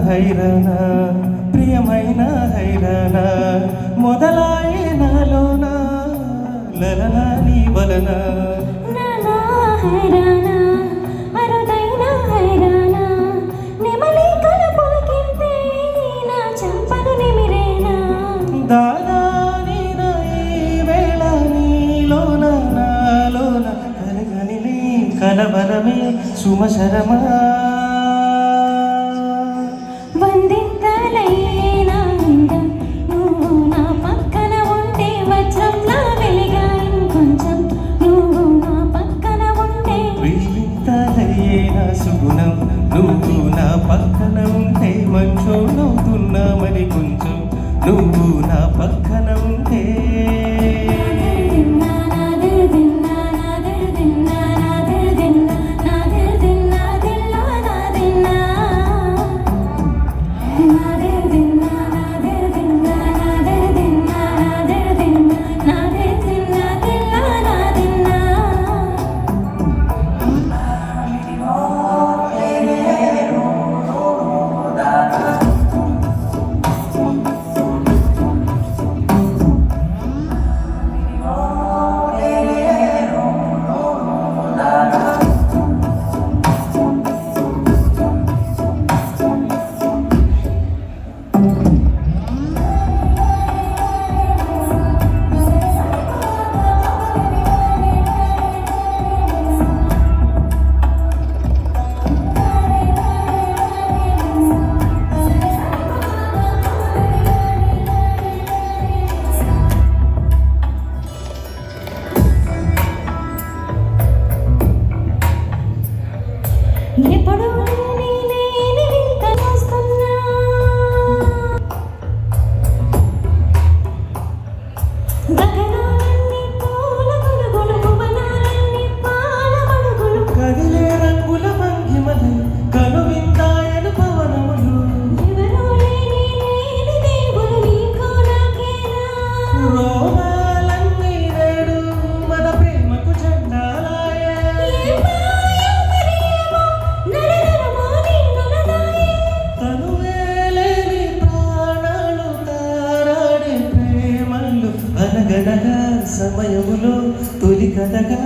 హైరాణ ప్రియమైన హైరాణ మొదలాయే నాలోన లలనా నీ వలన హైరాణ అరుదైన హైరాణ నెమలి కలపులకింతే నా చంపను నిమిరేనా దాదా నీనా ఈ వేళ నీలోన నాలోన కలగని నీ కలవరమే సుమశరమా వందింతలైనా నువ్వు నా పక్కన ఉంటే వజ్రంలా వెలిగా ఇంకొంచెం నువ్వు నా పక్కన ఉంటే వెయ్యింతలైనా సుగుణం నువ్వు నా పక్కన ఉంటే మంచో నవ్వుతున్నామని కొంచెం నువ్వు నా పక్కన ఉంటే ఎప్పుడు నేను వింత చూస్తున్నా గగనాలన్నీ పూల గొడుగులు భువనాలన్నీ పాల మడుగులు కదిలే రంగుల భంగిమలు కనువిందాయను పవనములు ఎవరో లేని దేవుడు నీకో నాకేనా రోమాలన్నీ నేడు మన ప్రేమకు చెందాలాయే తనువేలేని ప్రాణాలు తారాడే ప్రేమలు అనగనగా సమయములో తొలి కథగా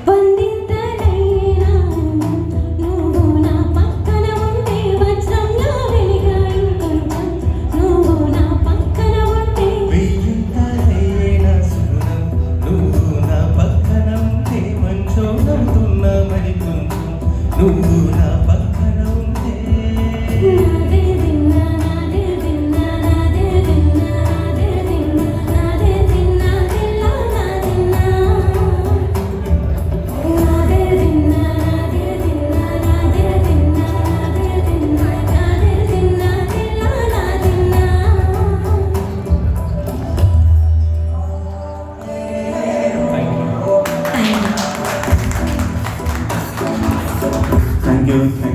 వందింతలైనా నువ్వు నా పక్కన ఉంటే వజ్రంలా వెలిగా ఇంకొంచెం నువ్వు నా పక్కన ఉంటే వెయ్యింతలైనా సుగుణం నువ్వు నా పక్కన ఉంటే మంచో నవ్వుతున్నామని కొంచెం నువ్వు నా పక్కన ఉంటే Thank you.